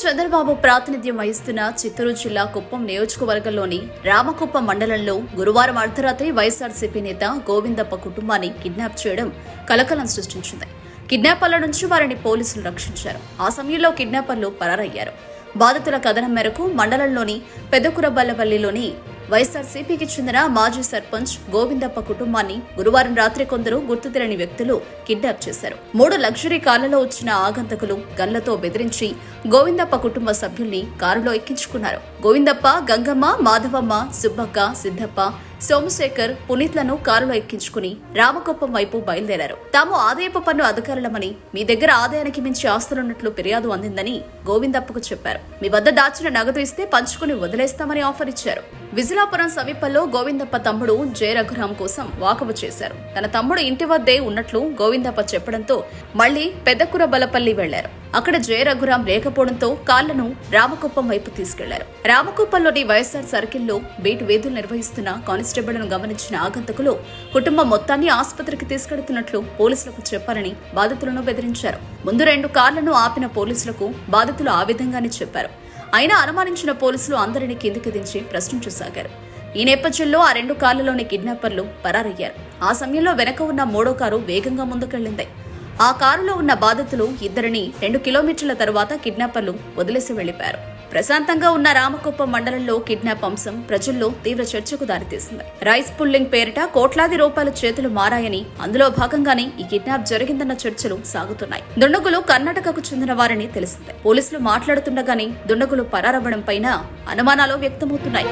చంద్రబాబు ప్రాతినిధ్యం వహిస్తున్న చిత్తూరు జిల్లా కుప్పం నియోజకవర్గంలోని రామకుప్పం మండలంలో గురువారం అర్ధరాత్రి వైఎస్ఆర్సీపీ నేత గోవిందప్ప కుటుంబాన్ని కిడ్నాప్ చేయడం కలకలం సృష్టించింది. కిడ్నాపర్ల నుంచి వారిని పోలీసులు రక్షించారు. ఆ సమయంలో కిడ్నాపర్లు పరారయ్యారు. బాధితుల కథనం మేరకు మండలంలోని పెదకురబల్లపల్లిలోని వైఎస్ఆర్సీపీకి చెందిన మాజీ సర్పంచ్ గోవిందప్ప కుటుంబాన్ని గురువారం రాత్రి కొందరు గుర్తు తెలియని వ్యక్తులు కిడ్నాప్ చేశారు. 3 లగ్జరీ కార్లలో వచ్చిన ఆగంతకులు గన్లతో బెదిరించి గోవిందప్ప కుటుంబ సభ్యుల్ని కారులో ఎక్కించుకున్నారు. గోవిందప్ప, గంగమ్మ, మాధవమ్మ, సుబ్బక్క, సిద్ధప్ప, సోమశేఖర్, పునీత్లను కారులో ఎక్కించుకుని రామకుప్పం వైపు బయలుదేరారు. తాము ఆదాయపు పన్ను అధికారులమని, మీ దగ్గర ఆదాయానికి మించి ఆస్తులున్నట్లు ఫిర్యాదు అందిందని గోవిందప్పకు చెప్పారు. మీ వద్ద దాచిన నగదు ఇస్తే పంచుకుని వదిలేస్తామని ఆఫర్ ఇచ్చారు. విజిలాపురం సమీపంలో గోవిందప్ప తమ్ముడు జయ రఘురాం కోసం వాకబు చేశారు. తన తమ్ముడు ఇంటి వద్దే ఉన్నట్లు గోవిందప్ప చెప్పడంతో మళ్లీ పెద్దకురబలపల్లి వెళ్లారు. అక్కడ జయ రఘురాం లేకపోవడంతో కార్లను రామకుప్పం వైపు తీసుకెళ్లారు. రామకుప్పంలోని వైఎస్ఆర్ సర్కిల్లో బీట్ వేధులు నిర్వహిస్తున్న కానిస్టేబుల్ను గమనించిన ఆగంతకులు కుటుంబం మొత్తాన్ని ఆసుపత్రికి తీసుకెడుతున్నట్లు పోలీసులకు చెప్పారని బాధితులను బెదిరించారు. ముందు 2 కార్లను ఆపిన పోలీసులకు బాధితులు ఆ విధంగానే చెప్పారు. అయినా అనుమానించిన పోలీసులు అందరినీ కిందికి దించి ప్రశ్నించసాగారు. ఈ నేపథ్యంలో ఆ 2 కార్లలోని కిడ్నాపర్లు పరారయ్యారు. ఆ సమయంలో వెనక ఉన్న 3వ కారు వేగంగా ముందుకెళ్లింది. ఆ కారులో ఉన్న బాధితులు ఇద్దరిని 2 కిలోమీటర్ల తరువాత కిడ్నాపర్లు వదిలేసి వెళ్లిపారు. ప్రశాంతంగా ఉన్న రామకుప్పం మండలంలో కిడ్నాప్ అంశం ప్రజల్లో తీవ్ర చర్చకు దారితీసింది. రైస్ పుల్లింగ్ పేరిట కోట్లాది రూపాయల చేతులు మారాయని, అందులో భాగంగానే ఈ కిడ్నాప్ జరిగిందన్న చర్చలు సాగుతున్నాయి. దుండగులు కర్ణాటకకు చెందిన వారని తెలిసింది. పోలీసులు మాట్లాడుతుండగానే దుండగులు పరారవ్వడం పైన అనుమానాలు వ్యక్తమవుతున్నాయి.